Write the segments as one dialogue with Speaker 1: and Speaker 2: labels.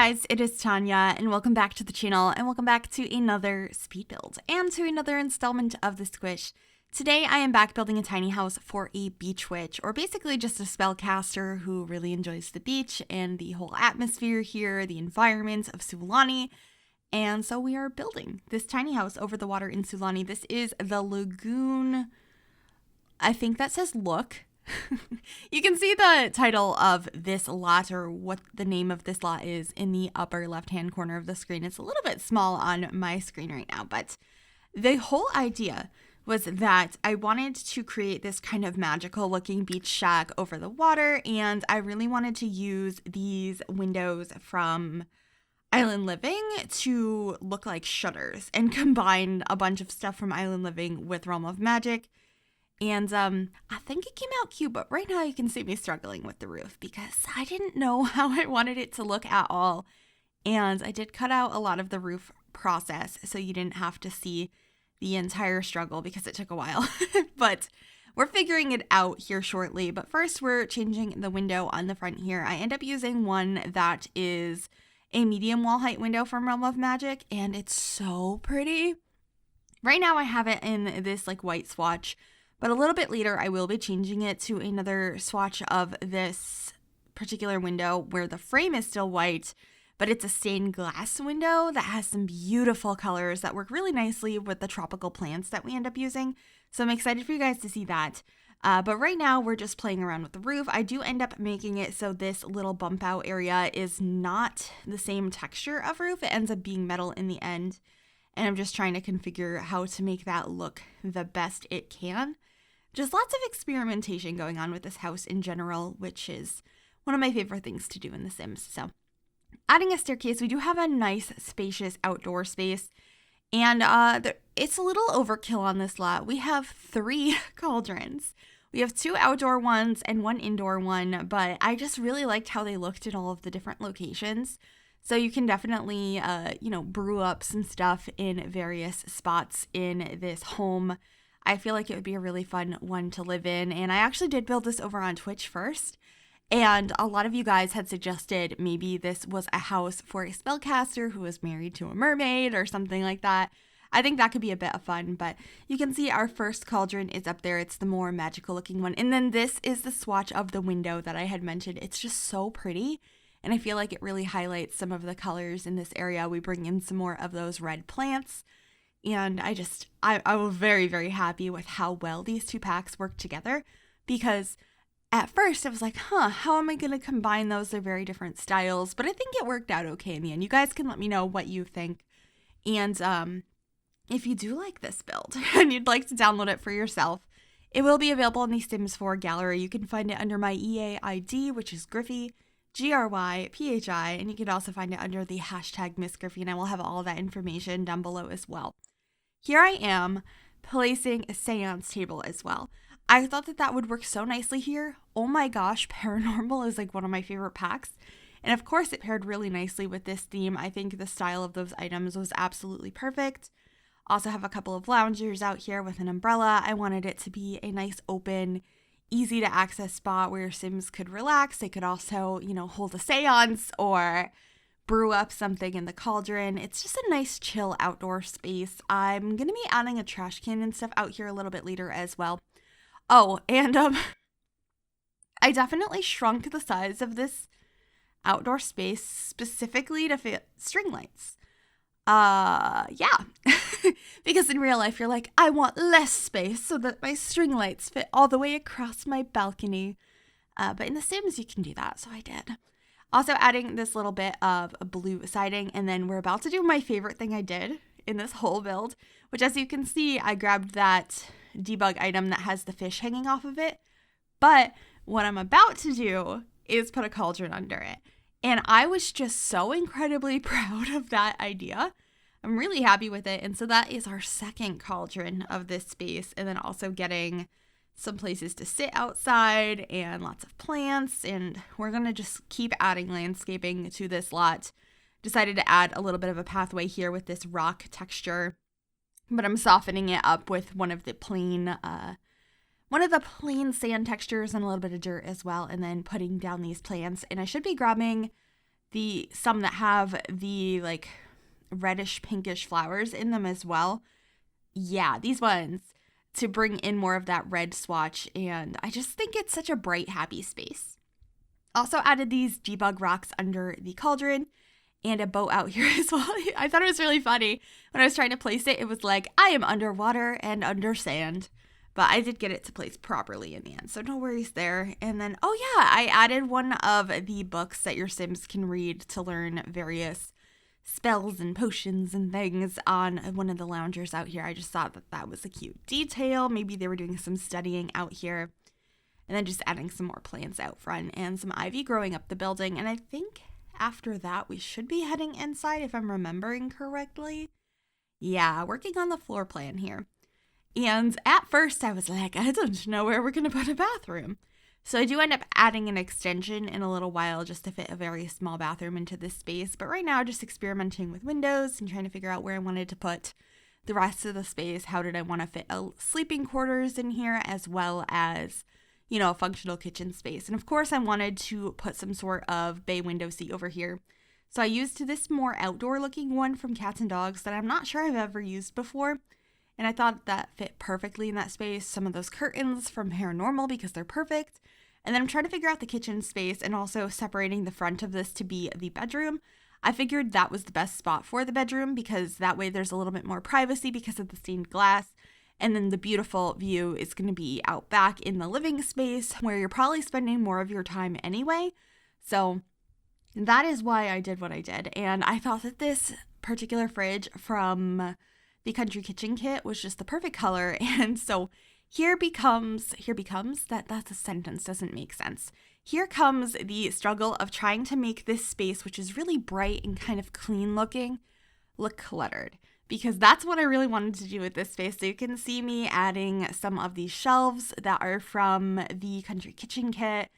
Speaker 1: guys, it is Tanya, and welcome back to the channel, and welcome back to another speed build, and to another installment of the Squish. Today I am back building a tiny house for a beach witch, or basically just a spellcaster who really enjoys the beach and the whole atmosphere here, the environment of Sulani. And so we are building this tiny house over the water in Sulani. This is the Lagoon, I think that says Look. You can see the title of this lot, or what the name of this lot is, in the upper left hand corner of the screen. It's a little bit small on my screen right now, but the whole idea was that I wanted to create this kind of magical looking beach shack over the water, and I really wanted to use these windows from Island Living to look like shutters and combine a bunch of stuff from Island Living with Realm of Magic. And I think it came out cute, but right now you can see me struggling with the roof because I didn't know how I wanted it to look at all. And I did cut out a lot of the roof process so you didn't have to see the entire struggle because it took a while. But we're figuring it out here shortly. But first we're changing the window on the front here. I end up using one that is a medium wall height window from Realm of Magic, and it's so pretty. Right now I have it in this like white swatch, but a little bit later, I will be changing it to another swatch of this particular window where the frame is still white, but it's a stained glass window that has some beautiful colors that work really nicely with the tropical plants that we end up using. So I'm excited for you guys to see that. But right now, we're just playing around with the roof. I do end up making it so this little bump out area is not the same texture of roof. It ends up being metal in the end. And I'm just trying to configure how to make that look the best it can. Just lots of experimentation going on with this house in general, which is one of my favorite things to do in The Sims. So adding a staircase, we do have a nice spacious outdoor space, and it's a little overkill on this lot. We have 3 cauldrons. We have 2 outdoor ones and 1 indoor one, but I just really liked how they looked in all of the different locations. So you can definitely, brew up some stuff in various spots in this home. I feel like it would be a really fun one to live in, and I actually did build this over on Twitch first, and a lot of you guys had suggested maybe this was a house for a spellcaster who was married to a mermaid or something like that. I think that could be a bit of fun, but you can see our first cauldron is up there. It's the more magical looking one, and then this is the swatch of the window that I had mentioned. It's just so pretty, and I feel like it really highlights some of the colors in this area. We bring in some more of those red plants. And I was very, very happy with how well these 2 packs work together, because at first I was like, how am I going to combine those? They're very different styles, but I think it worked out okay in the end. You guys can let me know what you think. And if you do like this build and you'd like to download it for yourself, it will be available in the Sims 4 gallery. You can find it under my EA ID, which is Gryphi, Gryphi, and you can also find it under the hashtag Miss Gryphi, and I will have all that information down below as well. Here I am placing a seance table as well. I thought that would work so nicely here. Oh my gosh, paranormal is like one of my favorite packs. And of course it paired really nicely with this theme. I think the style of those items was absolutely perfect. Also have a couple of loungers out here with an umbrella. I wanted it to be a nice open, easy to access spot where your Sims could relax. They could also, hold a seance or brew up something in the cauldron. It's just a nice chill outdoor space. I'm going to be adding a trash can and stuff out here a little bit later as well. Oh, and I definitely shrunk the size of this outdoor space specifically to fit string lights. Yeah. Because in real life you're like, I want less space so that my string lights fit all the way across my balcony. But in The Sims you can do that, so I did. Also adding this little bit of blue siding, and then we're about to do my favorite thing I did in this whole build, which, as you can see, I grabbed that debug item that has the fish hanging off of it. But what I'm about to do is put a cauldron under it. And I was just so incredibly proud of that idea. I'm really happy with it. And so that is our second cauldron of this space, and then also getting some places to sit outside and lots of plants, and we're going to just keep adding landscaping to this lot. Decided to add a little bit of a pathway here with this rock texture, but I'm softening it up with one of the plain sand textures and a little bit of dirt as well, and then putting down these plants. And I should be grabbing some that have the like reddish pinkish flowers in them as well. Yeah, these ones to bring in more of that red swatch, and I just think it's such a bright, happy space. Also added these debug rocks under the cauldron and a boat out here as well. I thought it was really funny. When I was trying to place it, it was like, I am underwater and under sand. But I did get it to place properly in the end, so no worries there. And then, oh yeah, I added one of the books that your Sims can read to learn various spells and potions and things on one of the loungers out here. I just thought that that was a cute detail. Maybe they were doing some studying out here. And then just adding some more plants out front and some ivy growing up the building. And I think after that, we should be heading inside if I'm remembering correctly. Yeah, working on the floor plan here. And at first I was like, I don't know where we're going to put a bathroom. So I do end up adding an extension in a little while just to fit a very small bathroom into this space. But right now, just experimenting with windows and trying to figure out where I wanted to put the rest of the space. How did I want to fit sleeping quarters in here as well as, you know, a functional kitchen space. And of course, I wanted to put some sort of bay window seat over here. So I used this more outdoor looking one from Cats and Dogs that I'm not sure I've ever used before. And I thought that fit perfectly in that space. Some of those curtains from Paranormal because they're perfect. And then I'm trying to figure out the kitchen space and also separating the front of this to be the bedroom. I figured that was the best spot for the bedroom because that way there's a little bit more privacy because of the stained glass. And then the beautiful view is going to be out back in the living space where you're probably spending more of your time anyway. So that is why I did what I did. And I thought that this particular fridge from the Country Kitchen Kit was just the perfect color. And so here becomes, that's a sentence, doesn't make sense. Here comes the struggle of trying to make this space, which is really bright and kind of clean looking, look cluttered. Because that's what I really wanted to do with this space. So you can see me adding some of these shelves that are from the Country Kitchen Kit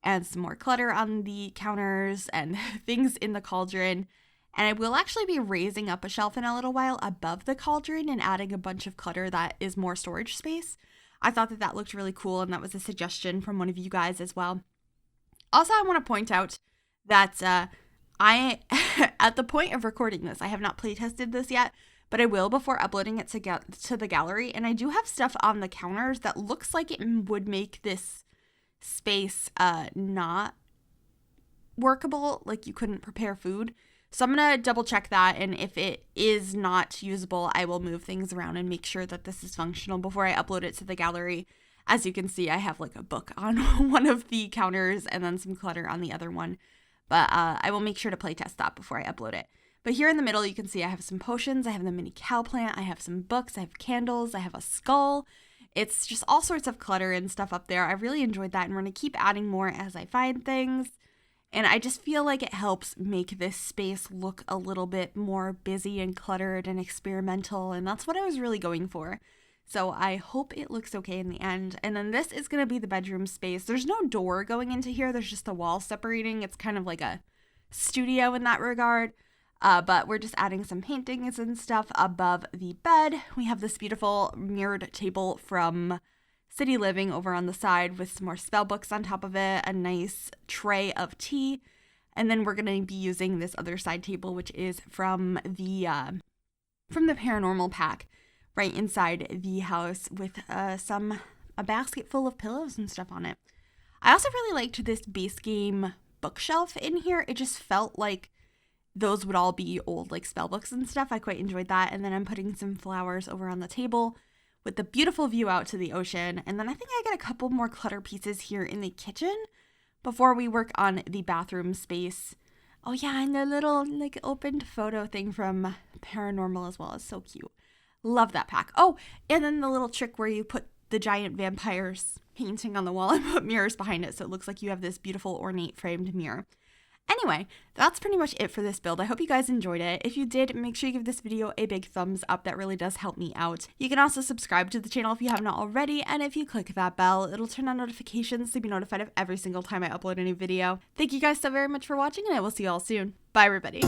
Speaker 1: and some more clutter on the counters and things in the cauldron. And I will actually be raising up a shelf in a little while above the cauldron and adding a bunch of clutter that is more storage space. I thought that that looked really cool, and that was a suggestion from one of you guys as well. Also, I want to point out that I, at the point of recording this, I have not playtested this yet, but I will before uploading it to the gallery. And I do have stuff on the counters that looks like it would make this space not workable, like you couldn't prepare food. So I'm going to double check that, and if it is not usable, I will move things around and make sure that this is functional before I upload it to the gallery. As you can see, I have like a book on one of the counters and then some clutter on the other one, but I will make sure to playtest that before I upload it. But here in the middle, you can see I have some potions, I have the mini cow plant, I have some books, I have candles, I have a skull. It's just all sorts of clutter and stuff up there. I really enjoyed that, and we're going to keep adding more as I find things. And I just feel like it helps make this space look a little bit more busy and cluttered and experimental. And that's what I was really going for. So I hope it looks okay in the end. And then this is going to be the bedroom space. There's no door going into here. There's just a wall separating. It's kind of like a studio in that regard. But we're just adding some paintings and stuff above the bed. We have this beautiful mirrored table from City Living over on the side with some more spell books on top of it, a nice tray of tea, and then we're going to be using this other side table, which is from the Paranormal pack, right inside the house with a basket full of pillows and stuff on it. I also really liked this base game bookshelf in here. It just felt like those would all be old like spell books and stuff. I quite enjoyed that. And then I'm putting some flowers over on the table with the beautiful view out to the ocean. And then I think I got a couple more clutter pieces here in the kitchen before we work on the bathroom space. Oh yeah, and the little like opened photo thing from Paranormal as well is so cute. Love that pack. Oh, and then the little trick where you put the giant vampires painting on the wall and put mirrors behind it so it looks like you have this beautiful ornate framed mirror. Anyway, that's pretty much it for this build. I hope you guys enjoyed it. If you did, make sure you give this video a big thumbs up. That really does help me out. You can also subscribe to the channel if you have not already, and if you click that bell, it'll turn on notifications to be notified of every single time I upload a new video. Thank you guys so very much for watching, and I will see you all soon. Bye, everybody.